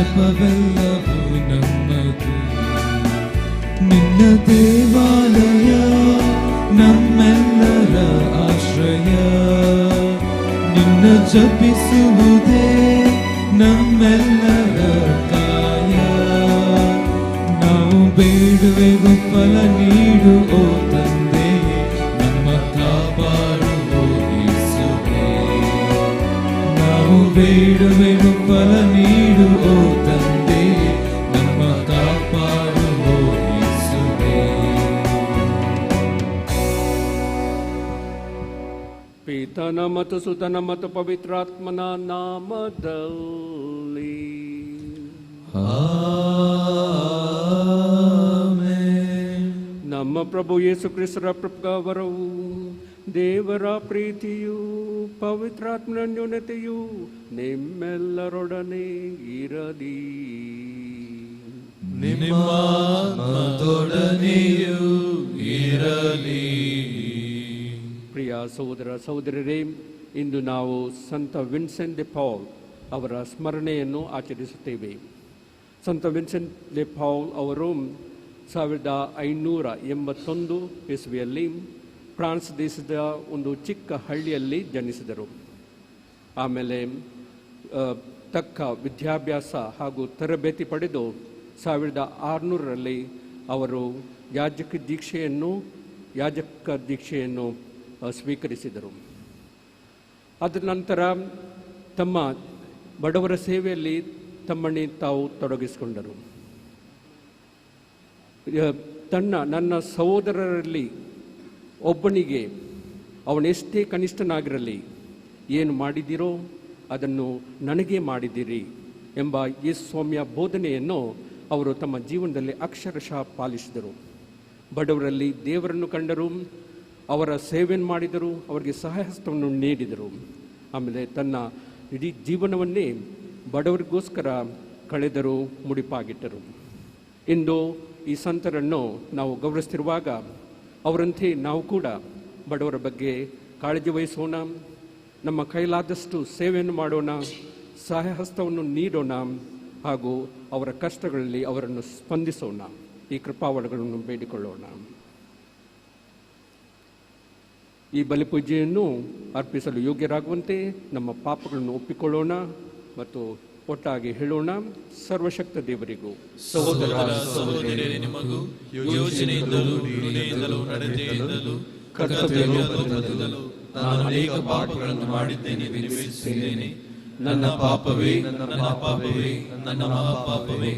ಜಪವೆಲ್ಲವೂ ನಮ್ಮದು. ನಿನ್ನ ದೇವಾಲಯ ನಮ್ಮೆಲ್ಲರ ಆಶ್ರಯ, ನಿನ್ನ ಜಪಿಸುವುದೇ ನಮ್ಮೆಲ್ಲರ ಕಾಯ. ನಾವು ಬೇಡುವೆವು ಫಲ ನೀಡು ಓ ತಂದೆ, ನಮ್ಮ ಕಾಪಾಡುವ ಯೇಸುವೇ. ನಾವು ಬೇಡುವೆವು ಫಲ ನೀಡು ಓ ತಂದೆ, ನಮ್ಮ ಕಾಪಾಡುವ ಯೇಸುವೇ. ಪಿತನ ಮತ್ತು ಸುತನ ಮತ್ತು ಪವಿತ್ರಾತ್ಮನ ನಾಮದಲ್ಲಿ ಆಮೆನ್. ನಮ್ಮ ಪ್ರಭು ಯೇಸು ಕ್ರಿಸ್ತರ ಪ್ರಭಾವರವು, ದೇವರ ಪ್ರೀತಿಯು, ಪವಿತ್ರಾತ್ಮನ ನ್ಯೂನತೆಯು ನಿಮ್ಮೆಲ್ಲರೊಡನೆ ಇರಲಿ. ನಿಮ್ಮ ಆತ್ಮದೊಡನೆಯೂ ಇರಲಿ. ಪ್ರಿಯ ಸಹೋದರ ಸಹೋದರರೇ, ಇಂದು ನಾವು ಸಂತ ವಿನ್ಸೆಂಟ್ ಡೆ ಪೌಲ್ ಅವರ ಸ್ಮರಣೆಯನ್ನು ಆಚರಿಸುತ್ತೇವೆ. ಸಂತ ವಿನ್ಸೆಂಟ್ ಡೆ ಪೌಲ್ ಅವರು 1581 ಇಸ್ವಿಯಲ್ಲಿ ಫ್ರಾನ್ಸ್ ದೇಶದ ಒಂದು ಚಿಕ್ಕ ಹಳ್ಳಿಯಲ್ಲಿ ಜನಿಸಿದರು. ಆಮೇಲೆ ತಕ್ಕ ವಿದ್ಯಾಭ್ಯಾಸ ಹಾಗೂ ತರಬೇತಿ ಪಡೆದು 1600ರಲ್ಲಿ ಅವರು ಯಾಜಕ ದೀಕ್ಷೆಯನ್ನು ಸ್ವೀಕರಿಸಿದರು. ಅದರ ನಂತರ ತಮ್ಮ ಬಡವರ ಸೇವೆಯಲ್ಲಿ ತಮ್ಮನ್ನು ತಾವು ತೊಡಗಿಸಿಕೊಂಡರು. ನನ್ನ ಸಹೋದರರಲ್ಲಿ ಒಬ್ಬನಿಗೆ ಅವನೆಷ್ಟೇ ಕನಿಷ್ಠನಾಗಿರಲಿ, ಏನು ಮಾಡಿದಿರೋ ಅದನ್ನು ನನಗೆ ಮಾಡಿದಿರಿ ಎಂಬ ಯೇಸುಸ್ವಾಮಿಯ ಬೋಧನೆಯನ್ನು ಅವರು ತಮ್ಮ ಜೀವನದಲ್ಲಿ ಅಕ್ಷರಶಃ ಪಾಲಿಸಿದರು. ಬಡವರಲ್ಲಿ ದೇವರನ್ನು ಕಂಡರು, ಅವರ ಸೇವೆಯನ್ನು ಮಾಡಿದರು, ಅವರಿಗೆ ಸಹಾಯಹಸ್ತವನ್ನು ನೀಡಿದರು. ಆಮೇಲೆ ತನ್ನ ಇಡೀ ಜೀವನವನ್ನೇ ಬಡವರಿಗೋಸ್ಕರ ಕಳೆದರು, ಮುಡಿಪಾಗಿಟ್ಟರು. ಇಂದು ಈ ಸಂತರನ್ನು ನಾವು ಗೌರವಿಸ್ತಿರುವಾಗ ಅವರಂತೆ ನಾವು ಕೂಡ ಬಡವರ ಬಗ್ಗೆ ಕಾಳಜಿ ವಹಿಸೋಣ, ನಮ್ಮ ಕೈಲಾದಷ್ಟು ಸೇವೆಯನ್ನು ಮಾಡೋಣ, ಸಹಾಯಹಸ್ತವನ್ನು ನೀಡೋಣ ಹಾಗೂ ಅವರ ಕಷ್ಟಗಳಲ್ಲಿ ಅವರನ್ನು ಸ್ಪಂದಿಸೋಣ. ಈ ಕೃಪಾವರಗಳನ್ನು ಬೇಡಿಕೊಳ್ಳೋಣ. ಈ ಬಲಿಪೂಜೆಯನ್ನು ಅರ್ಪಿಸಲು ಯೋಗ್ಯರಾಗುವಂತೆ ನಮ್ಮ ಪಾಪಗಳನ್ನು ಒಪ್ಪಿಕೊಳ್ಳೋಣ ಮತ್ತು ಒಟ್ಟಾಗಿ ಹೇಳೋಣ. ಸರ್ವಶಕ್ತ ದೇವರಿಗೂ ಸಹೋದರ ಸಹೋದರಿಯರೇ, ನಿಮಗೂ ಯೋಚನೆಯಿಂದಲೂ ನುಡಿಯಿಂದಲೂ ನಡತೆಯಿಂದಲೂ ಕರ್ತವ್ಯದಿಂದಲೂ ನಾನು ಅನೇಕ ಪಾಪಗಳನ್ನು ಮಾಡಿದ್ದೇನೆ, ವಿನಮಿಸುತ್ತೇನೆ. ನನ್ನ ಪಾಪವೇ, ನನ್ನ ಪಾಪವೇ, ನನ್ನ ಮಹಾಪಾಪವೇ.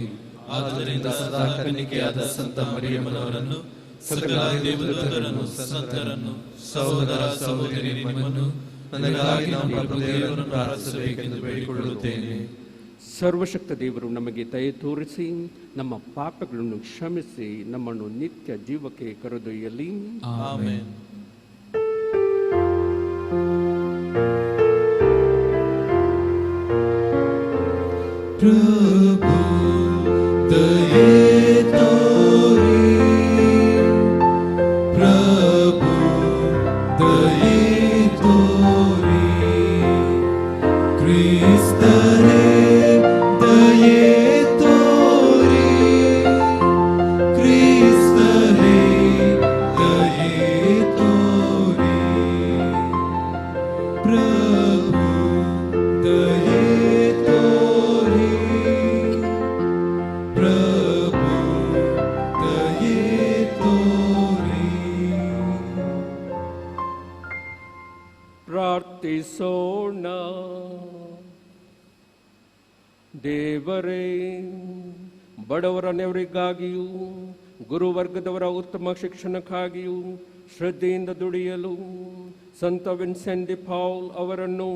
ಆದ್ದರಿಂದ ಸದಾ ಕನ್ನಿಕೆಯಾದ ಸಂತ ಮರಿಯಮ್ಮನವರನ್ನು, ಸಕಲ ದೇವದೂತರನ್ನು, ಸಂತರನ್ನು, ಸಹೋದರ ಸಹೋದರಿಯರೇ, ನಿಮ್ಮನ್ನು ನನಗಾಗಿ ನಾನು ಪ್ರಭು ದೇವರನ್ನು ಪ್ರಾರ್ಥಿಸಬೇಕೆಂದು ಬೇಡಿಕೊಳ್ಳುತ್ತೇನೆ. ಸರ್ವಶಕ್ತ ದೇವರು ನಮಗೆ ದಯೆ ತೋರಿಸಿ ನಮ್ಮ ಪಾಪಗಳನ್ನು ಕ್ಷಮಿಸಿ ನಮ್ಮನ್ನು ನಿತ್ಯ ಜೀವಕ್ಕೆ ಕರೆದೊಯ್ಯಲಿ. ಆಮೆನ್. ಪ್ರಭು ದಯೆ ತೋರಿ, ಪ್ರಭು ದಯೆ ತೋರಿ, ಕ್ರಿಸ್ತರೇ ದಯೆ ತೋರಿ, ಕ್ರಿಸ್ತರೇ ದಯೆ ತೋರಿ, ಪ್ರಭು ದಯೆ ತೋರಿ, ಪ್ರಭು ದಯೆ ತೋರಿ. ಪ್ರಾರ್ಥಿಸೋಣ. ದೇವರೇ, ಬಡವರ ನೆವರಿಗಾಗಿಯೂ ಗುರುವರ್ಗದವರ ಉತ್ತಮ ಶಿಕ್ಷಣಕ್ಕಾಗಿಯೂ ಶ್ರದ್ಧೆಯಿಂದ ದುಡಿಯಲು ಸಂತ ವಿನ್ಸೆಂಟ್ ಡಿ ಪೌಲ್ ಅವರನ್ನು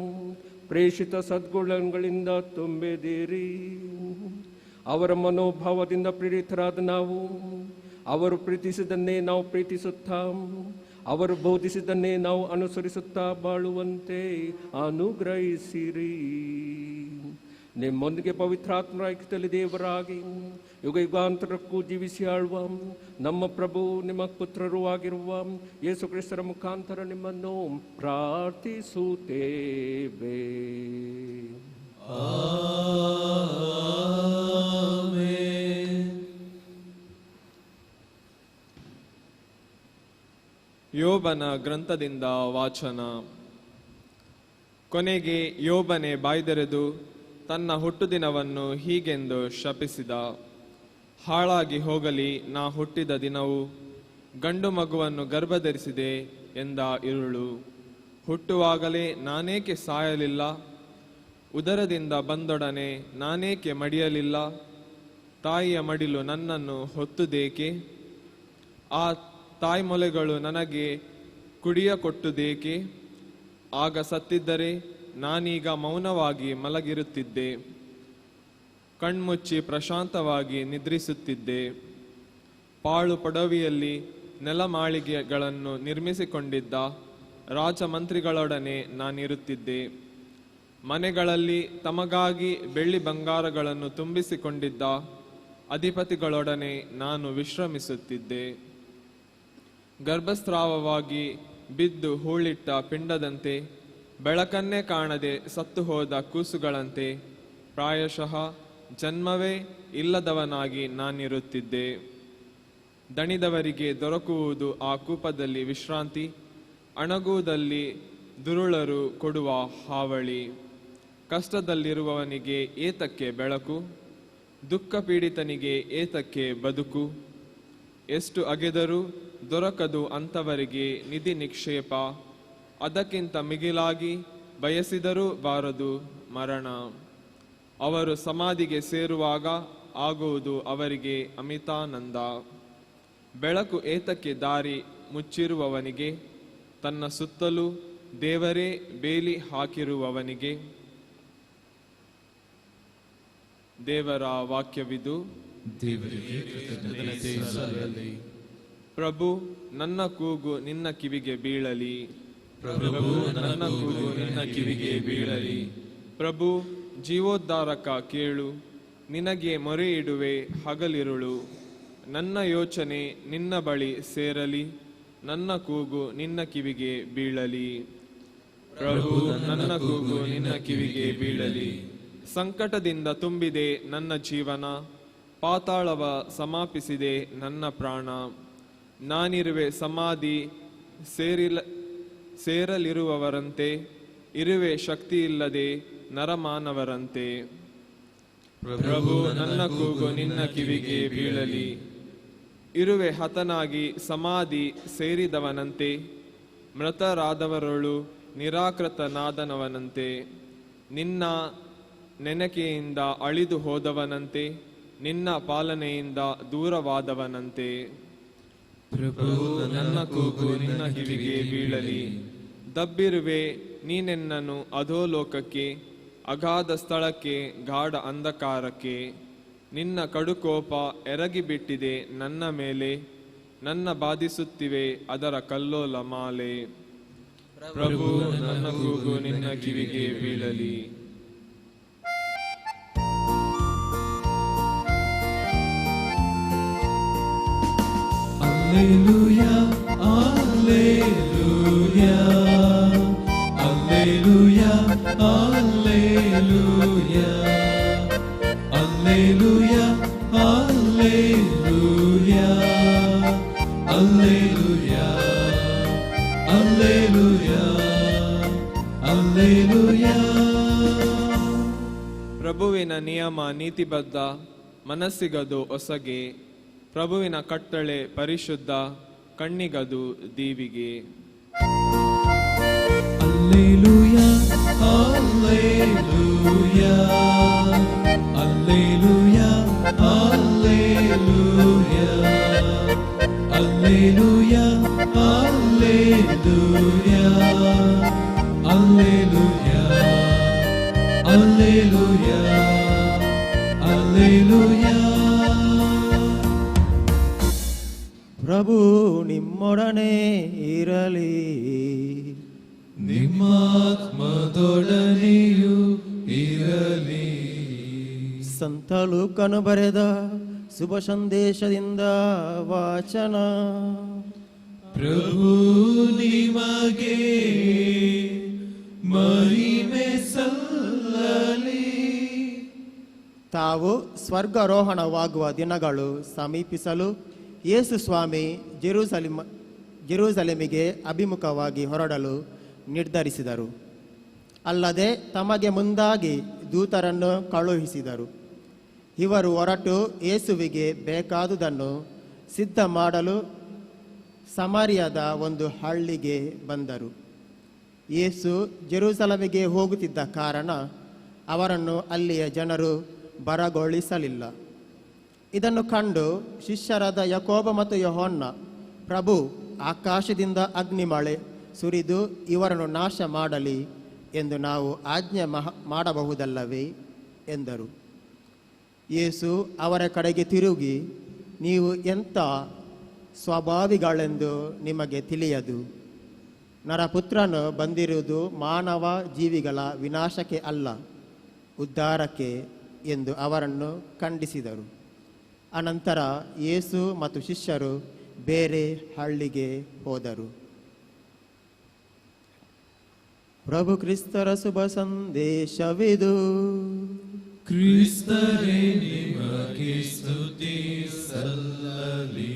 ಪ್ರೇಷಿತ ಸದ್ಗುಣಗಳಿಂದ ತುಂಬಿದಿರಿ. ಅವರ ಮನೋಭಾವದಿಂದ ಪ್ರೇರಿತರಾದ ನಾವು ಅವರು ಪ್ರೀತಿಸಿದನ್ನೇ ನಾವು ಪ್ರೀತಿಸುತ್ತಾ, ಅವರು ಬೋಧಿಸಿದನ್ನೇ ನಾವು ಅನುಸರಿಸುತ್ತಾ ಬಾಳುವಂತೆ ಅನುಗ್ರಹಿಸಿರಿ. ನಿಮ್ಮೊಂದಿಗೆ ಪವಿತ್ರಾತ್ಮರ ಐಕ್ಯದಲ್ಲಿ ದೇವರಾಗಿ ಯುಗ ಯುಗಾಂತರಕ್ಕೂ ಜೀವಿಸಿ ಆಳುವ ನಮ್ಮ ಪ್ರಭು ನಿಮ್ಮ ಪುತ್ರರೂ ಆಗಿರುವ ಯೇಸು ಕ್ರಿಸ್ತರ ಮುಖಾಂತರ ನಿಮ್ಮನ್ನು ಪ್ರಾರ್ಥಿಸುತ್ತೇವೆ. ಆಮೆನ್. ಯೋಬನ ಗ್ರಂಥದಿಂದ ವಾಚನ. ಕೊನೆಗೆ ಯೋಬನೇ ಬಾಯ್ದೆರೆದು ತನ್ನ ಹುಟ್ಟುದಿನವನ್ನು ಹೀಗೆಂದು ಶಪಿಸಿದ: ಹಾಳಾಗಿ ಹೋಗಲಿ ನಾ ಹುಟ್ಟಿದ ದಿನವು, ಗಂಡು ಮಗುವನ್ನು ಗರ್ಭಧರಿಸಿದೆ ಎಂದ ಇರುಳು. ಹುಟ್ಟುವಾಗಲೇ ನಾನೇಕೆ ಸಾಯಲಿಲ್ಲ, ಉದರದಿಂದ ಬಂದೊಡನೆ ನಾನೇಕೆ ಮಡಿಯಲಿಲ್ಲ, ತಾಯಿಯ ಮಡಿಲು ನನ್ನನ್ನು ಹೊತ್ತುದೇಕೆ, ಆ ತಾಯ್ಮೊಲೆಗಳು ನನಗೆ ಕುಡಿಯ ಕೊಟ್ಟುದೇಕೆ, ಆಗ ಸತ್ತಿದ್ದರೆ ನಾನೀಗ ಮೌನವಾಗಿ ಮಲಗಿರುತ್ತಿದ್ದೆ, ಕಣ್ಮುಚ್ಚಿ ಪ್ರಶಾಂತವಾಗಿ ನಿದ್ರಿಸುತ್ತಿದ್ದೆ. ಪಾಳು ಪಡವಿಯಲ್ಲಿ ನೆಲಮಾಳಿಗೆಗಳನ್ನು ನಿರ್ಮಿಸಿಕೊಂಡಿದ್ದ ರಾಜಮಂತ್ರಿಗಳೊಡನೆ ನಾನಿರುತ್ತಿದ್ದೆ. ಮನೆಗಳಲ್ಲಿ ತಮಗಾಗಿ ಬೆಳ್ಳಿ ಬಂಗಾರಗಳನ್ನು ತುಂಬಿಸಿಕೊಂಡಿದ್ದ ಅಧಿಪತಿಗಳೊಡನೆ ನಾನು ವಿಶ್ರಮಿಸುತ್ತಿದ್ದೆ. ಗರ್ಭಸ್ರಾವವಾಗಿ ಬಿದ್ದು ಹೂಳಿಟ್ಟ ಪಿಂಡದಂತೆ, ಬೆಳಕನ್ನೇ ಕಾಣದೆ ಸತ್ತು ಹೋದ ಕೂಸುಗಳಂತೆ, ಪ್ರಾಯಶಃ ಜನ್ಮವೇ ಇಲ್ಲದವನಾಗಿ ನಾನಿರುತ್ತಿದ್ದೆ. ದಣಿದವರಿಗೆ ದೊರಕುವುದು ಆ ಕೂಪದಲ್ಲಿ ವಿಶ್ರಾಂತಿ, ಅಣಗುವುದಲ್ಲಿ ದುರುಳರು ಕೊಡುವ ಹಾವಳಿ. ಕಷ್ಟದಲ್ಲಿರುವವನಿಗೆ ಏತಕ್ಕೆ ಬೆಳಕು, ದುಃಖ ಪೀಡಿತನಿಗೆ ಏತಕ್ಕೆ ಬದುಕು. ಎಷ್ಟು ಅಗೆದರೂ ದೊರಕದು ಅಂಥವರಿಗೆ ನಿಧಿ ನಿಕ್ಷೇಪ, ಅದಕ್ಕಿಂತ ಮಿಗಿಲಾಗಿ ಬಯಸಿದರೂ ಬಾರದು ಮರಣ. ಅವರು ಸಮಾಧಿಗೆ ಸೇರುವಾಗ ಆಗುವುದು ಅವರಿಗೆ ಅಮಿತಾನಂದ. ಬೆಳಕು ಏತಕ್ಕೆ ದಾರಿ ಮುಚ್ಚಿರುವವನಿಗೆ, ತನ್ನ ಸುತ್ತಲೂ ದೇವರೇ ಬೇಲಿ ಹಾಕಿರುವವನಿಗೆ. ದೇವರ ವಾಕ್ಯವಿದು. ದೇವರಿಗೆ ಕೃತಜ್ಞತೆ ಸಲ್ಲಲಿ. ಪ್ರಭು, ನನ್ನ ಕೂಗು ನಿನ್ನ ಕಿವಿಗೆ ಬೀಳಲಿ. ಪ್ರಭು, ನನ್ನ ಕೂಗು ನಿನ್ನ ಕಿವಿಗೆ ಬೀಳಲಿ. ಪ್ರಭು, ಜೀವೋದ್ಧಾರಕ ಕೇಳು, ನಿನಗೆ ಮೊರೆ ಇಡುವೆ ಹಗಲಿರುಳು. ನನ್ನ ಯೋಚನೆ ನಿನ್ನ ಬಳಿ ಸೇರಲಿ, ನನ್ನ ಕೂಗು ನಿನ್ನ ಕಿವಿಗೆ ಬೀಳಲಿ. ಪ್ರಭು, ನನ್ನ ಕೂಗು ನಿನ್ನ ಕಿವಿಗೆ ಬೀಳಲಿ. ಸಂಕಟದಿಂದ ತುಂಬಿದೆ ನನ್ನ ಜೀವನ, ಪಾತಾಳವ ಸಮಾಪಿಸಿದೆ ನನ್ನ ಪ್ರಾಣ. ನಾನಿರುವೆ ಸಮಾಧಿ ಸೇರಲಿರುವವರಂತೆ, ಇರುವೆ ಶಕ್ತಿಯಿಲ್ಲದೆ ನರಮಾನವರಂತೆ. ಪ್ರಭು, ನನ್ನ ಕೂಗು ನಿನ್ನ ಕಿವಿಗೆ ಬೀಳಲಿ. ಇರುವೆ ಹತನಾಗಿ ಸಮಾಧಿ ಸೇರಿದವನಂತೆ, ಮೃತರಾದವರೊಳು ನಿರಾಕೃತನಾದನವನಂತೆ, ನಿನ್ನ ನೆನಕೆಯಿಂದ ಅಳಿದು ಹೋದವನಂತೆ, ನಿನ್ನ ಪಾಲನೆಯಿಂದ ದೂರವಾದವನಂತೆ. ಪ್ರಭು, ನನ್ನ ಕೂಗು ನಿನ್ನ ಕಿವಿಗೆ ಬೀಳಲಿ. ದಬ್ಬಿರುವೆ ನೀನೆನ್ನನು ಅಧೋಲೋಕಕ್ಕೆ, ಅಗಾಧ ಸ್ಥಳಕ್ಕೆ, ಗಾಢ ಅಂಧಕಾರಕ್ಕೆ. ನಿನ್ನ ಕಡುಕೋಪ ಎರಗಿಬಿಟ್ಟಿದೆ ನನ್ನ ಮೇಲೆ, ನನ್ನ ಬಾಧಿಸುತ್ತಿವೆ ಅದರ ಕಲ್ಲೋಲ ಮಾಲೆ. ಪ್ರಭು, ನನ್ನ ಕೂಗು ನಿನ್ನ ಕಿವಿಗೆ ಬೀಳಲಿ. Alleluia, Alleluia, Alleluia, Alleluia, Alleluia, Alleluia, Alleluia, Alleluia, Alleluia. ಪ್ರಭುವಿನ ನಿಯಮ ನೀತಿಬದ್ಧ, ಮನಸ್ಸಿಗದು ಒಸಗೆ. ಪ್ರಭುವಿನ ಕಟ್ಟಳೆ ಪರಿಶುದ್ಧ, ಕಣ್ಣಿಗದು ದೀವಿಗೆ. Alleluia, Alleluia, Alleluia, Alleluia, Alleluia, Alleluia, Alleluia, Alleluia, Alleluia. ಪ್ರಭು ನಿಮ್ಮೊಡನೆ ಇರಲಿ, ನಿಮ್ಮಾತ್ಮದೊಡನೆಯೂ ಇರಲಿ. ಸಂತ ಲೂಕನು ಬರೆದ ಶುಭ ಸಂದೇಶದಿಂದ ವಾಚನ. ಪ್ರಭು ನಿಮಗೆ ಮಹಿಮೆ ಸಲ್ಲಲಿ. ನಾವು ಸ್ವರ್ಗಾರೋಹಣವಾಗುವ ದಿನಗಳು ಸಮೀಪಿಸಲು ಯೇಸು ಸ್ವಾಮಿ ಜೆರೂಸಲೇಮಿಗೆ ಅಭಿಮುಖವಾಗಿ ಹೊರಡಲು ನಿರ್ಧರಿಸಿದರು. ಅಲ್ಲದೆ ತಮಗೆ ಮುಂದಾಗಿ ದೂತರನ್ನು ಕಳುಹಿಸಿದರು. ಇವರು ಹೊರಟು ಯೇಸುವಿಗೆ ಬೇಕಾದುದನ್ನು ಸಿದ್ಧ ಮಾಡಲು ಸಮಾರ್ಯದ ಒಂದು ಹಳ್ಳಿಗೆ ಬಂದರು. ಯೇಸು ಜೆರೂಸಲೇಮಿಗೆ ಹೋಗುತ್ತಿದ್ದ ಕಾರಣ ಅವರನ್ನು ಅಲ್ಲಿಯ ಜನರು ಬರಗೊಳಿಸಲಿಲ್ಲ. ಇದನ್ನು ಕಂಡು ಶಿಷ್ಯರಾದ ಯಾಕೋಬ ಮತ್ತು ಯೋಹಾನ, ಪ್ರಭು, ಆಕಾಶದಿಂದ ಅಗ್ನಿಮಳೆ ಸುರಿದು ಇವರನ್ನು ನಾಶ ಮಾಡಲಿ ಎಂದು ನಾವು ಆಜ್ಞೆ ಮಾಡಬಹುದಲ್ಲವೇ ಎಂದರು. ಯೇಸು ಅವರ ಕಡೆಗೆ ತಿರುಗಿ, ನೀವು ಎಂಥ ಸ್ವಭಾವಿಗಳೆಂದು ನಿಮಗೆ ತಿಳಿಯದು. ನರಪುತ್ರನು ಬಂದಿರುವುದು ಮಾನವ ಜೀವಿಗಳ ವಿನಾಶಕ್ಕೆ ಅಲ್ಲ, ಉದ್ಧಾರಕ್ಕೆ ಎಂದು ಅವರನ್ನು ಖಂಡಿಸಿದರು. ಅನಂತರ ಯೇಸು ಮತ್ತು ಶಿಷ್ಯರು ಬೇರೆ ಹಳ್ಳಿಗೆ ಹೋದರು. ಪ್ರಭು ಕ್ರಿಸ್ತರ ಶುಭ ಸಂದೇಶವಿದು. ಕ್ರಿಸ್ತರೇ ನಿಮಗೆ ಸ್ತುತಿ ಸಲ್ಲಲಿ.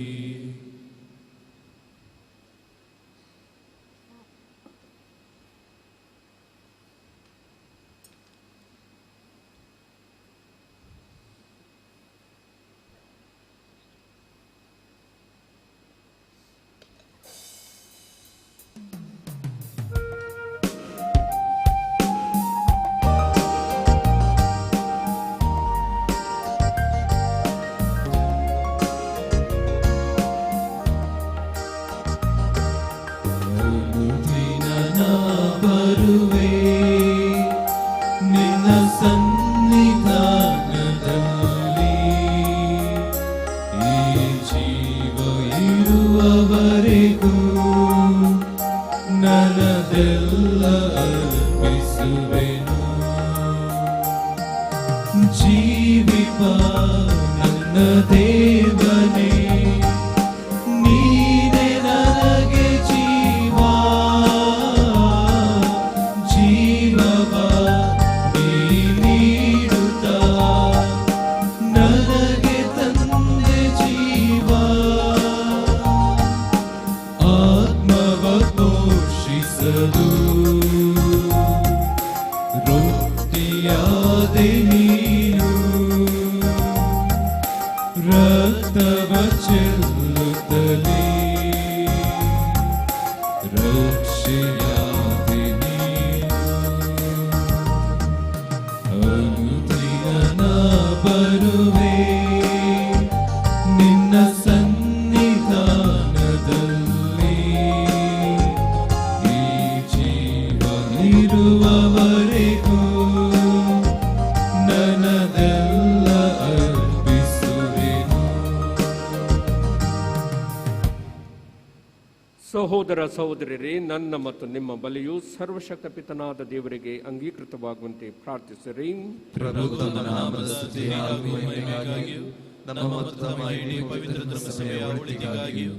ಸಹೋದರ ಸಹೋದರರೇ, ನನ್ನ ಮತ್ತು ನಿಮ್ಮ ಬಲಿಯು ಸರ್ವಶಕ್ತ ಪಿತನಾದ ದೇವರಿಗೆ ಅಂಗೀಕೃತವಾಗುವಂತೆ ಪ್ರಾರ್ಥಿಸಿರಿ. ಪ್ರಭು ತನ್ನ ನಾಮದ ಸ್ತುತಿ ಹಾಗೂ ಮಹಿಮೆಗಾಗಿಯೂ ನಮ್ಮ ಮತ್ತು ತಮ್ಮ ಇಡೀ ಪವಿತ್ರ ಧರ್ಮಸಭೆಯ ಒಳಿತಿಗಾಗಿಯೂ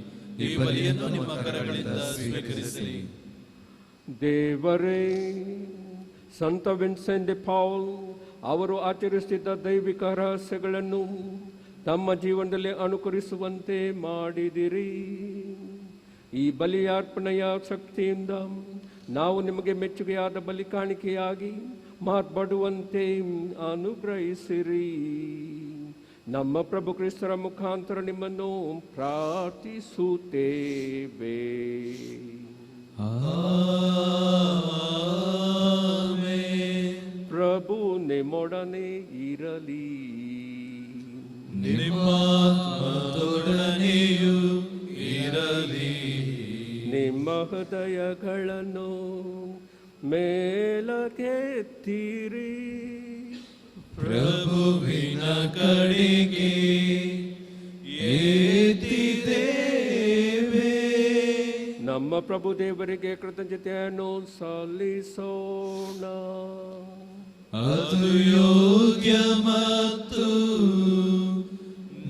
ಈ ಬಲಿಯನ್ನು ನಿಮ್ಮ ಕರಗಳಿಂದ ಸ್ವೀಕರಿಸಿರಿ. ದೇವರೇ, ಸಂತ ವಿನ್ಸೆಂಟ್ ಡೆ ಪೌಲ್ ಅವರು ಆಚರಿಸುತ್ತಿದ್ದ ದೈವಿಕ ರಹಸ್ಯಗಳನ್ನು ತಮ್ಮ ಜೀವನದಲ್ಲಿ ಅನುಕರಿಸುವಂತೆ ಮಾಡಿದಿರಿ. ಈ ಬಲಿಯಾರ್ಪಣೆಯ ಶಕ್ತಿಯಿಂದ ನಾವು ನಿಮಗೆ ಮೆಚ್ಚುಗೆಯಾದ ಬಲಿ ಕಾಣಿಕೆಯಾಗಿ ಮಾರ್ಪಡುವಂತೆ ಅನುಗ್ರಹಿಸಿರಿ. ನಮ್ಮ ಪ್ರಭು ಕ್ರಿಸ್ತರ ಮುಖಾಂತರ ನಿಮ್ಮನ್ನು ಪ್ರಾರ್ಥಿಸುತ್ತೇವೆ. ಪ್ರಭು ನಿಮ್ಮೊಡನೆ ಇರಲಿ. ನಿಮ್ಮಾತ್ಮದೊಡನೆಯೂ ಇರಲಿ. ನಿಮ್ಮ ಹೃದಯಗಳನ್ನು ಮೇಲಕ್ಕೆತ್ತಿರಿ. ಪ್ರಭುವಿನ ಕಡೆಗೆ ಎತ್ತಿದ್ದೇವೆ. ನಮ್ಮ ಪ್ರಭು ದೇವರಿಗೆ ಕೃತಜ್ಞತೆಯನ್ನು ಸಲ್ಲಿಸೋಣ. ಅದು ಯೋಗ್ಯ ಮತ್ತು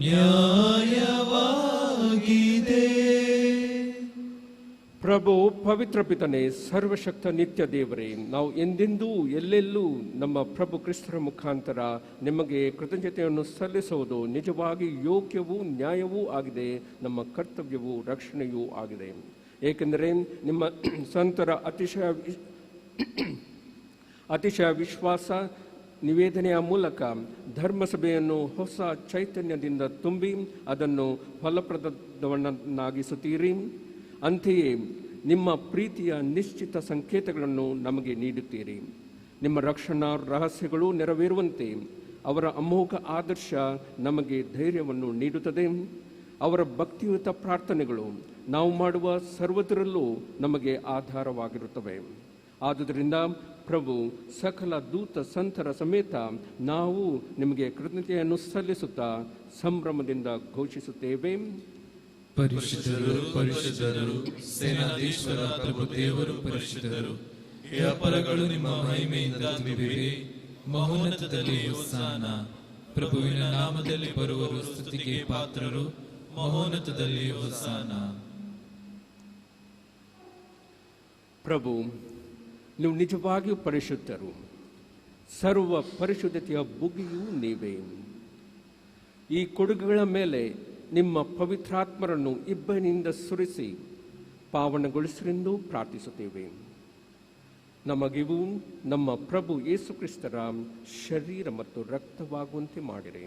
ನ್ಯಾಯವಾಗಿದೆ. ಪ್ರಭು ಪವಿತ್ರ ಪಿತನೇ, ಸರ್ವಶಕ್ತ ನಿತ್ಯ ದೇವರೇ, ನಾವು ಎಂದೆಂದೂ ಎಲ್ಲೆಲ್ಲೂ ನಮ್ಮ ಪ್ರಭು ಕ್ರಿಸ್ತರ ಮುಖಾಂತರ ನಿಮಗೆ ಕೃತಜ್ಞತೆಯನ್ನು ಸಲ್ಲಿಸುವುದು ನಿಜವಾಗಿ ಯೋಗ್ಯವೂ ನ್ಯಾಯವೂ ಆಗಿದೆ, ನಮ್ಮ ಕರ್ತವ್ಯವೂ ರಕ್ಷಣೆಯೂ ಆಗಿದೆ. ಏಕೆಂದರೆ ನಿಮ್ಮ ಸಂತರ ಅತಿಶಯ ವಿಶ್ವಾಸ ನಿವೇದನೆಯ ಮೂಲಕ ಧರ್ಮಸಭೆಯನ್ನು ಹೊಸ ಚೈತನ್ಯದಿಂದ ತುಂಬಿ ಅದನ್ನು ಫಲಪ್ರದವನ್ನಾಗಿಸುತ್ತೀರಿ. ಅಂತೆಯೇ ನಿಮ್ಮ ಪ್ರೀತಿಯ ನಿಶ್ಚಿತ ಸಂಕೇತಗಳನ್ನು ನಮಗೆ ನೀಡುತ್ತೀರಿ. ನಿಮ್ಮ ರಕ್ಷಣಾ ರಹಸ್ಯಗಳು ನೆರವೇರುವಂತೆ ಅವರ ಅಮೋಘ ಆದರ್ಶ ನಮಗೆ ಧೈರ್ಯವನ್ನು ನೀಡುತ್ತದೆ. ಅವರ ಭಕ್ತಿಯುತ ಪ್ರಾರ್ಥನೆಗಳು ನಾವು ಮಾಡುವ ಸರ್ವದರಲ್ಲೂ ನಮಗೆ ಆಧಾರವಾಗಿರುತ್ತವೆ. ಆದುದರಿಂದ ಪ್ರಭು, ಸಕಲ ದೂತ ಸಂತರ ಸಮೇತ ನಾವು ನಿಮಗೆ ಕೃತಜ್ಞತೆಯನ್ನು ಸಲ್ಲಿಸುತ್ತಾ ಸಂಭ್ರಮದಿಂದ ಘೋಷಿಸುತ್ತೇವೆ. ಪರಿಶುದ್ಧರು, ಪರಿಶುದ್ಧರು, ಸೇನಾಧೀಶ್ವರ ಪ್ರಭು ದೇವರು ಪರಿಶುದ್ಧರು. ಈ ಅಪರಗಳು ನಿಮ್ಮ ಮಹಿಮೆಯಿಂದ ತುಂಬಿವೆ. ಮಹೋನ್ನತದಲ್ಲಿ ಹೋಸಾನ. ಪ್ರಭುವಿನ ನಾಮದಲ್ಲಿ ಬರುವರು ಸ್ತುತಿಗೆ ಪಾತ್ರರು. ಮಹೋನ್ನತದಲ್ಲಿ ಹೋಸಾನ. ಪ್ರಭು, ನೀವು ನಿಜವಾಗಿಯೂ ಪರಿಶುದ್ಧರು. ಸರ್ವ ಪರಿಶುದ್ಧತೆಯ ಬುಗಿಯೂ ನೀವೇ. ಈ ಕೊಡುಗೆಗಳ ಮೇಲೆ ನಿಮ್ಮ ಪವಿತ್ರಾತ್ಮರನ್ನು ಇಬ್ಬನಿಂದ ಸುರಿಸಿ ಪಾವನಗೊಳಿಸಲೆಂದು ಪ್ರಾರ್ಥಿಸುತ್ತೇವೆ. ನಮಗಿವು ನಮ್ಮ ಪ್ರಭು ಯೇಸು ಕ್ರಿಸ್ತರ ಶರೀರ ಮತ್ತು ರಕ್ತವಾಗುವಂತೆ ಮಾಡಿರಿ.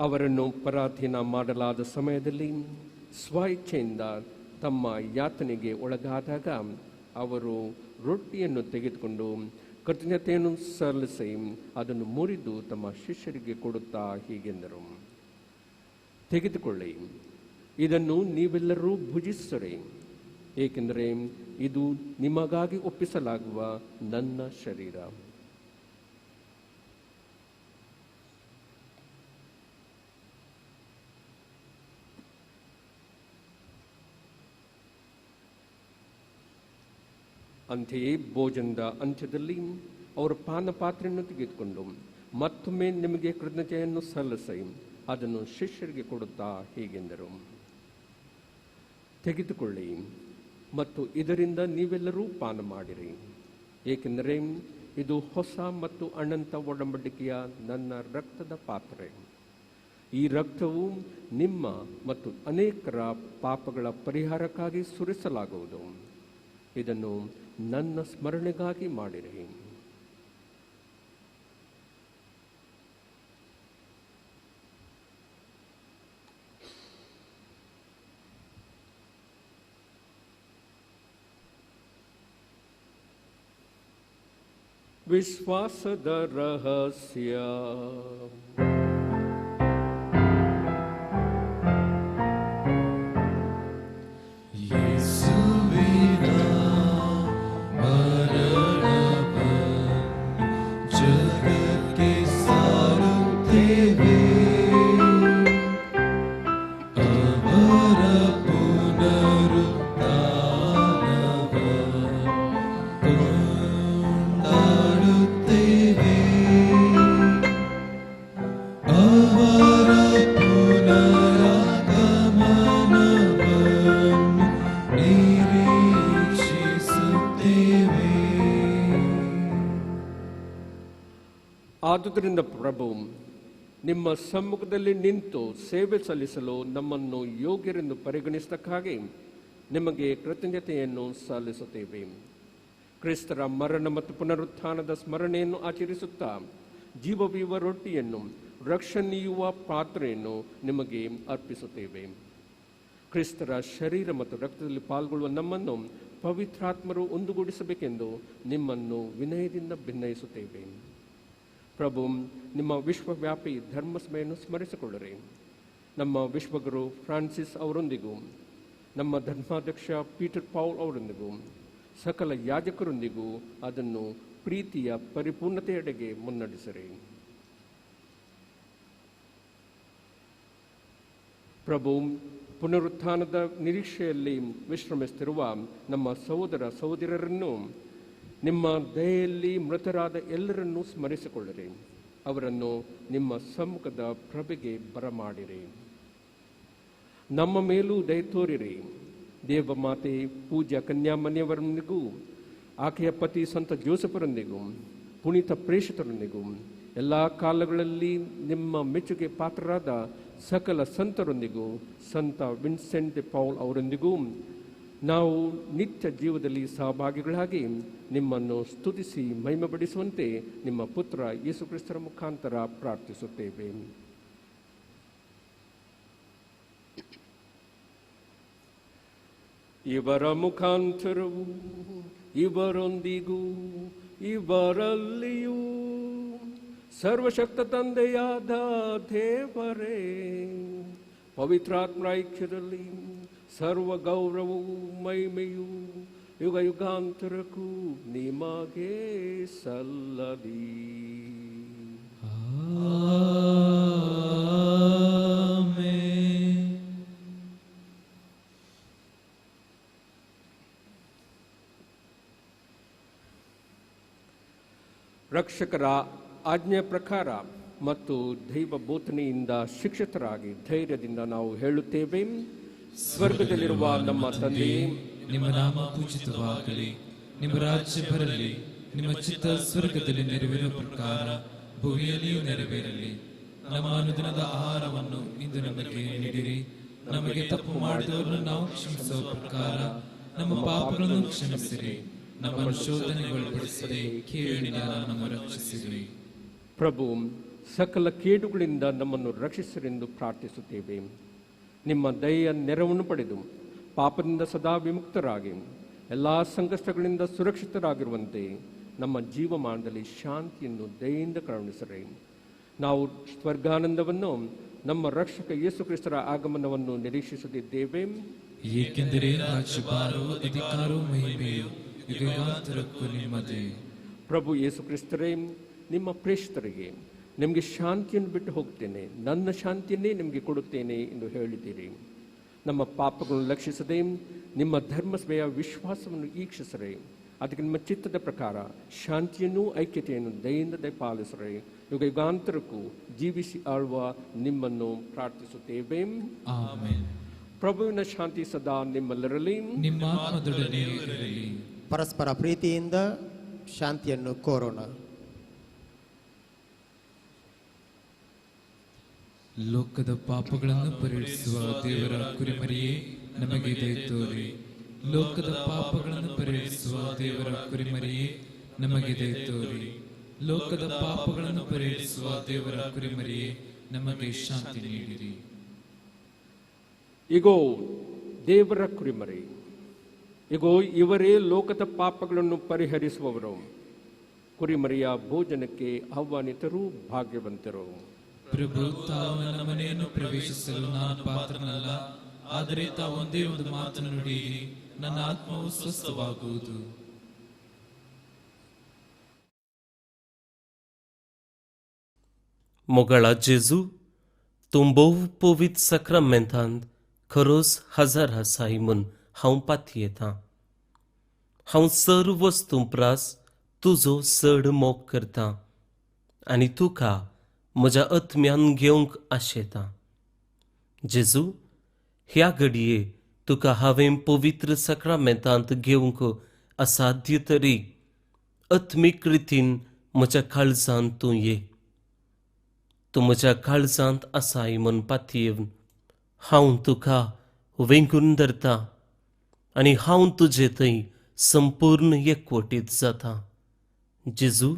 ಅವರನ್ನು ಪರಾಧೀನ ಮಾಡಲಾದ ಸಮಯದಲ್ಲಿ ಸ್ವಇಚ್ಛೆಯಿಂದ ತಮ್ಮ ಯಾತನೆಗೆ ಒಳಗಾದಾಗ ಅವರು ರೊಟ್ಟಿಯನ್ನು ತೆಗೆದುಕೊಂಡು ಕೃತಜ್ಞತೆಯನ್ನು ಸಲ್ಲಿಸಿ ಅದನ್ನು ಮುರಿದು ತಮ್ಮ ಶಿಷ್ಯರಿಗೆ ಕೊಡುತ್ತಾ ಹೀಗೆಂದರು, ತೆಗೆದುಕೊಳ್ಳಿ, ಇದನ್ನು ನೀವೆಲ್ಲರೂ ಭುಜಿಸಿರಿ, ಏಕೆಂದರೆ ಇದು ನಿಮಗಾಗಿ ಒಪ್ಪಿಸಲಾಗುವ ನನ್ನ ಶರೀರ. ಅಂತೆಯೇ ಭೋಜನದ ಅಂತ್ಯದಲ್ಲಿ ಅವರು ಪಾನ ಪಾತ್ರೆಯನ್ನು ತೆಗೆದುಕೊಂಡು ಮತ್ತೊಮ್ಮೆ ನಿಮಗೆ ಕೃತಜ್ಞತೆಯನ್ನು ಸಲ್ಲಿಸಿ ಅದನ್ನು ಶಿಷ್ಯರಿಗೆ ಕೊಡುತ್ತಾ ಹೀಗೆಂದರು, ತೆಗೆದುಕೊಳ್ಳಿ ಮತ್ತು ಇದರಿಂದ ನೀವೆಲ್ಲರೂ ಪಾನ ಮಾಡಿರಿ, ಏಕೆಂದರೆ ಇದು ಹೊಸ ಮತ್ತು ಅನಂತ ಒಡಂಬಡಿಕೆಯ ನನ್ನ ರಕ್ತದ ಪಾತ್ರೆ. ಈ ರಕ್ತವು ನಿಮ್ಮ ಮತ್ತು ಅನೇಕರ ಪಾಪಗಳ ಪರಿಹಾರಕ್ಕಾಗಿ ಸುರಿಸಲಾಗುವುದು. ಇದನ್ನು ನನ್ನ ಸ್ಮರಣೆಗಾಗಿ ಮಾಡಿರಿ. ವಿಶ್ವಾಸದ ರಹಸ್ಯ. ಆದುದರಿಂದ ಪ್ರಭು, ನಿಮ್ಮ ಸಮ್ಮುಖದಲ್ಲಿ ನಿಂತು ಸೇವೆ ಸಲ್ಲಿಸಲು ನಮ್ಮನ್ನು ಯೋಗ್ಯರೆಂದು ಪರಿಗಣಿಸಿದ್ದಕ್ಕಾಗಿ ನಿಮಗೆ ಕೃತಜ್ಞತೆಯನ್ನು ಸಲ್ಲಿಸುತ್ತೇವೆ. ಕ್ರಿಸ್ತರ ಮರಣ ಮತ್ತು ಪುನರುತ್ಥಾನದ ಸ್ಮರಣೆಯನ್ನು ಆಚರಿಸುತ್ತಾ ಜೀವವೀವ ರೊಟ್ಟಿಯನ್ನು ರಕ್ಷಣೀಯುವ ಪಾತ್ರೆಯನ್ನು ನಿಮಗೆ ಅರ್ಪಿಸುತ್ತೇವೆ. ಕ್ರಿಸ್ತರ ಶರೀರ ಮತ್ತು ರಕ್ತದಲ್ಲಿ ಪಾಲ್ಗೊಳ್ಳುವ ನಮ್ಮನ್ನು ಪವಿತ್ರಾತ್ಮರು ಒಂದುಗೂಡಿಸಬೇಕೆಂದು ನಿಮ್ಮನ್ನು ವಿನಯದಿಂದ ಭಿನ್ನಯಿಸುತ್ತೇವೆ. ಪ್ರಭು, ನಿಮ್ಮ ವಿಶ್ವವ್ಯಾಪಿ ಧರ್ಮಸಭೆಯನ್ನು ಸ್ಮರಿಸಿಕೊಳ್ಳಿರಿ. ನಮ್ಮ ವಿಶ್ವಗುರು ಫ್ರಾನ್ಸಿಸ್ ಅವರೊಂದಿಗೂ, ನಮ್ಮ ಧರ್ಮಾಧ್ಯಕ್ಷ ಪೀಟರ್ ಪೌಲ್ ಅವರೊಂದಿಗೂ, ಸಕಲ ಯಾಜಕರೊಂದಿಗೂ ಅದನ್ನು ಪ್ರೀತಿಯ ಪರಿಪೂರ್ಣತೆಯೆಡೆಗೆ ಮುನ್ನಡೆಸಿರಿ. ಪ್ರಭು, ಪುನರುತ್ಥಾನದ ನಿರೀಕ್ಷೆಯಲ್ಲಿ ವಿಶ್ರಮಿಸುತ್ತಿರುವ ನಮ್ಮ ಸಹೋದರ ಸಹೋದರರನ್ನು, ನಿಮ್ಮ ದಯೆಯಲ್ಲಿ ಮೃತರಾದ ಎಲ್ಲರನ್ನೂ ಸ್ಮರಿಸಿಕೊಳ್ಳಿರಿ. ಅವರನ್ನು ನಿಮ್ಮ ಸಮ್ಮುಖದ ಪ್ರಭೆಗೆ ಬರಮಾಡಿರಿ. ನಮ್ಮ ಮೇಲೂ ದಯ ತೋರಿರಿ. ದೇವಮಾತೆ ಪೂಜ್ಯ ಕನ್ಯಾಮಣಿಯವರೊಂದಿಗೂ ಆಕೆಯ ಪತಿ ಸಂತ ಜೋಸಫರೊಂದಿಗೂ ಪುನೀತ ಪ್ರೇಷಿತರೊಂದಿಗೂ ಎಲ್ಲ ಕಾಲಗಳಲ್ಲಿ ನಿಮ್ಮ ಮೆಚ್ಚುಗೆ ಪಾತ್ರರಾದ ಸಕಲ ಸಂತರೊಂದಿಗೂ ಸಂತ ವಿನ್ಸೆಂಟ್ ಡೆ ಪೌಲ್ ಅವರೊಂದಿಗೂ ನಾವು ನಿತ್ಯ ಜೀವದಲ್ಲಿ ಸಹಭಾಗಿಗಳಾಗಿ ನಿಮ್ಮನ್ನು ಸ್ತುತಿಸಿ ಮಹಿಮೆಪಡಿಸುವಂತೆ ನಿಮ್ಮ ಪುತ್ರ ಯೇಸು ಕ್ರಿಸ್ತರ ಮುಖಾಂತರ ಪ್ರಾರ್ಥಿಸುತ್ತೇವೆ. ಇವರ ಮುಖಾಂತರವು ಇವರೊಂದಿಗೂ ಇವರಲ್ಲಿಯೂ ಸರ್ವಶಕ್ತ ತಂದೆಯಾದ ದೇವರೇ ಪವಿತ್ರಾತ್ಮ ಐಕ್ಯದಲ್ಲಿ ಸರ್ವ ಗೌರವವು ಮಹಿಮೆಯು ಯುಗ ಯುಗಾಂತರಕ್ಕೂ ನಿಮಗೆ ಸಲ್ಲಲಿ. ರಕ್ಷಕರ ಆಜ್ಞೆ ಪ್ರಕಾರ ಮತ್ತು ದೈವ ಬೋಧನೆಯಿಂದ ಶಿಕ್ಷಿತರಾಗಿ ಧೈರ್ಯದಿಂದ ನಾವು ಹೇಳುತ್ತೇವೆ, ಸ್ವರ್ಗದಲ್ಲಿರುವ ನಮ್ಮ ತಂದೆಯೇ, ನಿಮ್ಮ ನಾಮ ಪೂಜಿತವಾಗಲಿ, ನಿಮ್ಮ ರಾಜ್ಯ ಬರಲಿ, ನಿಮ್ಮ ಚಿತ್ತ ಸ್ವರ್ಗದಲ್ಲಿ ನೆರವೇರುವ ಪ್ರಕಾರ ಭೂಮಿಯಲ್ಲಿಯೂ ನೆರವೇರಲಿ. ನಮ್ಮ ಅನುದಿನದ ಆಹಾರವನ್ನು ಇಂದು ನಮಗೆ ನೀಡಿರಿ. ನಮಗೆ ತಪ್ಪು ಮಾಡಿದವರನ್ನು ನಾವು ಕ್ಷಮಿಸುವ ಪ್ರಕಾರ ನಮ್ಮ ಪಾಪಗಳನ್ನು ಕ್ಷಮಿಸಿರಿ. ನಮ್ಮನ್ನು ಶೋಧನೆಗೊಳಪಡಿಸದೆ ಕೇಳಿನಿಂದ ನಮ್ಮನ್ನು ರಕ್ಷಿಸಿರಿ. ಪ್ರಭು, ಸಕಲ ಕೇಡುಗಳಿಂದ ನಮ್ಮನ್ನು ರಕ್ಷಿಸಿರೆಂದು ಪ್ರಾರ್ಥಿಸುತ್ತೇವೆ. ನಿಮ್ಮ ದಯೆಯ ನೆರವನ್ನು ಪಡೆದು ಪಾಪದಿಂದ ಸದಾ ವಿಮುಕ್ತರಾಗಿ ಎಲ್ಲ ಸಂಕಷ್ಟಗಳಿಂದ ಸುರಕ್ಷಿತರಾಗಿರುವಂತೆ ನಮ್ಮ ಜೀವಮಾನದಲ್ಲಿ ಶಾಂತಿಯನ್ನು ದಯೆಯಿಂದ ಕರುಣಿಸಿರಿ. ನಾವು ಸ್ವರ್ಗಾನಂದವನ್ನು ನಮ್ಮ ರಕ್ಷಕ ಯೇಸು ಕ್ರಿಸ್ತರ ಆಗಮನವನ್ನು ನಿರೀಕ್ಷಿಸುತ್ತಿದ್ದೇವೆ. ಏಕೆಂದರೆ ರಾಜ್ಯಭಾರವು ಅಧಿಕಾರವು ಮಹಿಮೆಯು ಯುಗಾಂತರಕ್ಕೂ ನಿಮ್ಮದೇ. ಪ್ರಭು ಯೇಸು ಕ್ರಿಸ್ತರೇ, ನಿಮ್ಮ ಪ್ರೇಷಿತರಿಗೆ ನಿಮಗೆ ಶಾಂತಿಯನ್ನು ಬಿಟ್ಟು ಹೋಗ್ತೇನೆ, ನನ್ನ ಶಾಂತಿಯನ್ನೇ ನಿಮಗೆ ಕೊಡುತ್ತೇನೆ ಎಂದು ಹೇಳಿದ್ದೀರಿ. ನಮ್ಮ ಪಾಪಗಳನ್ನು ಲಕ್ಷಿಸದೆ ನಿಮ್ಮ ಧರ್ಮಸಭೆಯ ವಿಶ್ವಾಸವನ್ನು ಈಕ್ಷಿಸರೆ, ಅದಕ್ಕೆ ನಿಮ್ಮ ಚಿತ್ತದ ಪ್ರಕಾರ ಶಾಂತಿಯನ್ನು ಐಕ್ಯತೆಯನ್ನು ದಯೆಯಿಂದ ದಯಪಾಲಿಸರೆ, ಯುಗ ಯುಗಾಂತರಕ್ಕೂ ಜೀವಿಸಿ ಆಳುವ ನಿಮ್ಮನ್ನು ಪ್ರಾರ್ಥಿಸುತ್ತೇವೆ. ಆಮೆನ್. ಪ್ರಭುವಿನ ಶಾಂತಿ ಸದಾ ನಿಮ್ಮಲ್ಲಿರಲಿ, ನಿಮ್ಮ ಆತ್ಮದೊಡನೆ ಇರಲಿ. ಪರಸ್ಪರ ಪ್ರೀತಿಯಿಂದ ಶಾಂತಿಯನ್ನು ಕೋರೋಣ. ಲೋಕದ ಪಾಪಗಳನ್ನು ಪರಿಹರಿಸುವ ದೇವರ ಕುರಿಮರಿಯೇ, ನಮಗೆ ದಯೆ ತೋರಿ. ಲೋಕದ ಪಾಪಗಳನ್ನು ಪರಿಹರಿಸುವ ದೇವರ ಕುರಿಮರಿಯೇ, ನಮಗೆ ದಯೆ ತೋರಿ. ಲೋಕದ ಪಾಪಗಳನ್ನು ಪರಿಹರಿಸುವ ದೇವರ ಕುರಿಮರಿಯೇ, ನಮಗೆ ಶಾಂತಿ ನೀಡಿರಿ. ಇಗೋ ದೇವರ ಕುರಿಮರಿ, ಇಗೋ ಇವರೇ ಲೋಕದ ಪಾಪಗಳನ್ನು ಪರಿಹರಿಸುವವರು. ಕುರಿಮರಿಯ ಭೋಜನಕ್ಕೆ ಆಹ್ವಾನಿತರು ಭಾಗ್ಯವಂತರು. ಪ್ರಭು, ತಾವು ನನ್ನ ಮನೆಯನ್ನು ಪ್ರವೇಶಿಸಲು ನಾನು ಪಾತ್ರನಲ್ಲ, ಆದರೆ ತಾವು ಒಂದೇ ಒಂದು ಮಾತನ್ನು ನುಡಿಯಿರಿ, ನನ್ನ ಆತ್ಮವು ಸ್ವಸ್ಥವಾಗುವುದು. Mogala Jezu, tumbou povit sacramentant, खरोच हजार हसाई म्हूण हांव पाती येता. हांव सर्व वस्तू प्रास तुजो चड मोग करता आनी तुका म्हज्या आत्म्यान घेवंक आशेता. जेजू, ह्या घडये तुका हांवें पवित्र सक्रमेंतांत घेवंक असाध्य तरी आत्मीक रितीन म्हज्या काळजांत तूं ये. तूं म्हज्या काळजांत आसाय म्हूण पातयेवन हांव तुका वेंगून धरता आनी हांव तुजे थंय संपूर्ण एकवटीत जाता. जेजू,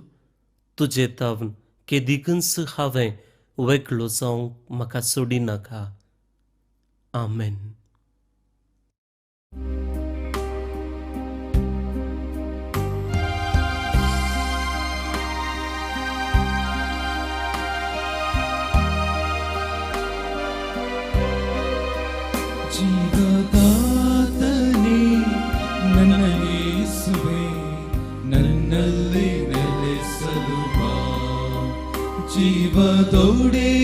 तुजे तावन केदिकच हांवें वेगळो जावंक म्हाका सोडिनाका. आमेन. ಜೀವದಾತನೇ ನನ್ನ ಯೇಸುವೇ, ನನ್ನಲ್ಲಿ ನೆಲೆಸಲು ಬಾ. ಜೀವದೊಡೆಯನೇ,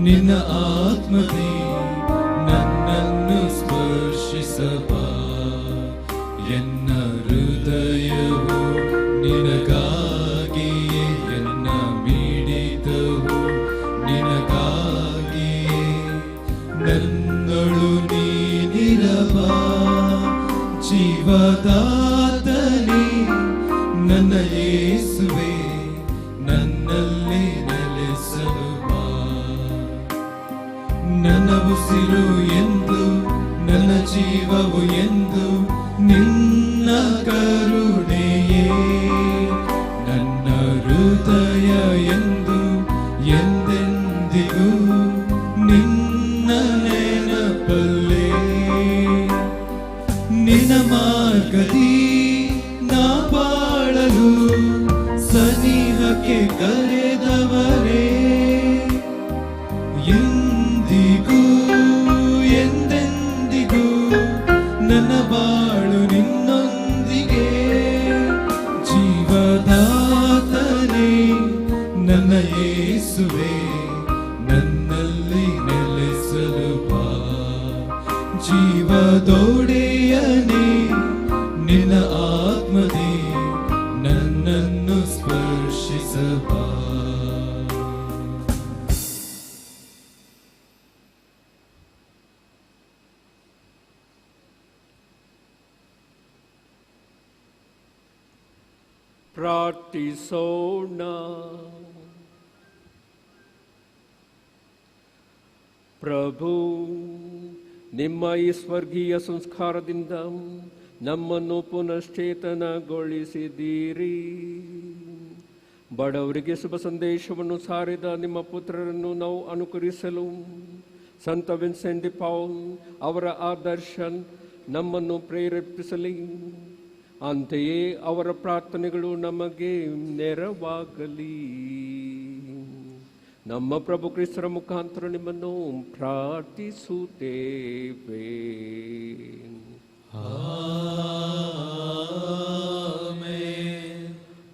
ನಿನ್ನ ಆತ್ಮನೇ ನನ್ನನ್ನು ಸ್ಪರ್ಶಿಸಬಾ. ಎನ್ನ ಹೃದಯವು ನಿನಗಾಗಿಯೇ, ಎನ್ನ ಮಿಡಿತವು ನಿನಗಾಗಿಯೇ, ನನ್ನಳು ನೀನಿರ ಜೀವದಾತನೇ ನನ್ನ ಯೇಸುವೆ ನನ್ನಲ್ಲಿ ನೆಲೆಸಲು ಬಾ. ನನ್ನ ಉಸಿರು ಎಂದು ನನ್ನ ಜೀವವು ಎಂದು ನಿನ್ನ ಕರುಣೆಯೇ, ನನ್ನ ಹೃದಯ ಎಂದು ಎಂದೆಂದಿಗೂ ನಿನ್ನ ನೆನಪಲ್ಲೇ. ನಿನ್ನ ಮಾರ್ಗದಿ ನಾ ಬಾಳಲು ಸನಿಹಕ್ಕೆ ಕರೆದವರೇ, ಎಂದಿಗೂ ಎಂದೆಂದಿಗೂ ನನ್ನ ಬಾಳು ನಿನ್ನೊಂದಿಗೆ. ಜೀವದಾತನೇ ನನ್ನ ಯೇಸುವೆ ನನ್ನಲ್ಲಿ ನೆಲೆಸಲು ಬಾ. ಜೀವದೊಡೆಯನೇ ನಿನ್ನ ಆತ್ಮದೇ ನನ್ನನ್ನು ಸ್ಪರ್ಶಿಸಬಾ. ಪ್ರಾರ್ಥಿಸೋಣ. ಪ್ರಭು, ನಿಮ್ಮ ಈ ಸ್ವರ್ಗೀಯ ಸಂಸ್ಕಾರದಿಂದ ನಮ್ಮನ್ನು ಪುನಶ್ಚೇತನಗೊಳಿಸಿದ್ದೀರಿ. ಬಡವರಿಗೆ ಶುಭ ಸಂದೇಶವನ್ನು ಸಾರಿದ ನಿಮ್ಮ ಪುತ್ರರನ್ನು ನಾವು ಅನುಕರಿಸಲು ಸಂತ ವಿನ್ಸೆಂಟ್ ಡಿ ಪೌಲ್ ಅವರ ಆದರ್ಶ ನಮ್ಮನ್ನು ಪ್ರೇರೇಪಿಸಲಿ. ಅಂತೆಯೇ ಅವರ ಪ್ರಾರ್ಥನೆಗಳು ನಮಗೆ ನೆರವಾಗಲಿ. ನಮ್ಮ ಪ್ರಭು ಕ್ರಿಸ್ತರ ಮುಖಾಂತರ ನಿಮ್ಮನ್ನು ಪ್ರಾರ್ಥಿಸುತ್ತೇವೆ.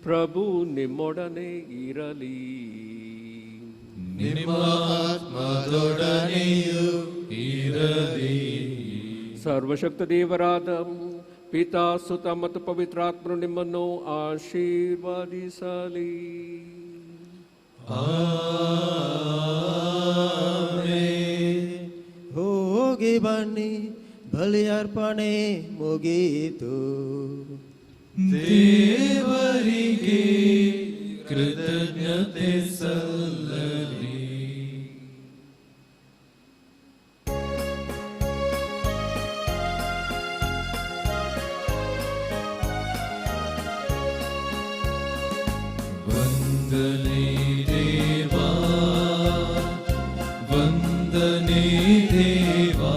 ಪ್ರಭು ನಿಮ್ಮೊಡನೆ ಇರಲಿ. ನಿಮ್ಮ ಆತ್ಮದೊಡನೆಯೂ ಇರಲಿ. ಸರ್ವಶಕ್ತ ದೇವರಾದ ಪಿತಾ, ಸುತ ಮತ್ತು ಪವಿತ್ರಾತ್ಮರು ನಿಮ್ಮನ್ನು ಆಶೀರ್ವದಿಸಲಿ. ಹೋಗಿ ಬನ್ನಿ, ಬಲಿಯರ್ಪಣೆ ಮುಗೀತು. ದೇವರಿಗೆ ಕೃತಜ್ಞತೆ ಸಲ್ಲಲಿ. ವಂದನೆ ದೇವಾ, ವಂದನೆ ದೇವಾ,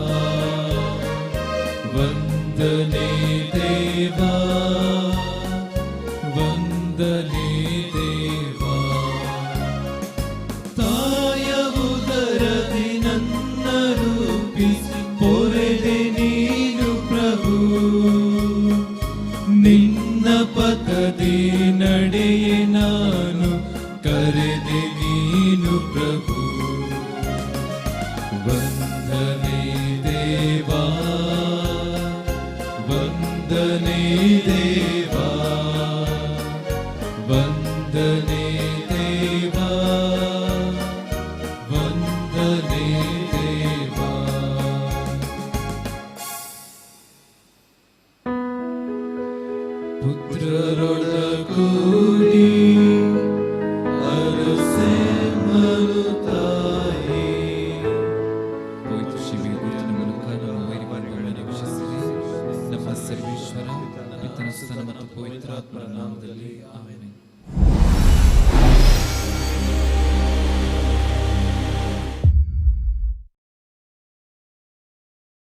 ವಂದನೆ ದೇವಾ, ವಂದನೆ ದೇವಾ. ತಾಯ ಉದರದಿ ನನ್ನ ರೂಪಿಸಿ ಪೊರೆದೆ ನೀನು ಪ್ರಭು. ನಿನ್ನ ಪಥದಿ ನಡೆಯೆ ನಾನು ಕರೆದೆ ನೀನು ಪ್ರಭು. ವಂದನೆ ದೇವಾ, ವಂದನೆ ದೇವಾ, ವಂದನೆ ದೇವಾ, ವಂದನೆ ದೇವಾ. ಪುತ್ರರೊಡಗೂಡಿ ಅರಸೆಮ್ಮಲು ತಾಯಿ. ಪವಿತ್ರ ಶಿವೆಯ ಕುರಿತ ಮೂಲಕ ನಮ್ಮ ವೈರಿಗಳನ್ನು ವೀಕ್ಷಿಸಿರಿ. ನಮ್ಮ ಸರ್ವೇಶ್ವರ ಪಿತನ ಸುತನ ಮತ್ತು ಪವಿತ್ರಾತ್ಮರ ನಾಮದಲ್ಲಿ ಆಮೆನ್.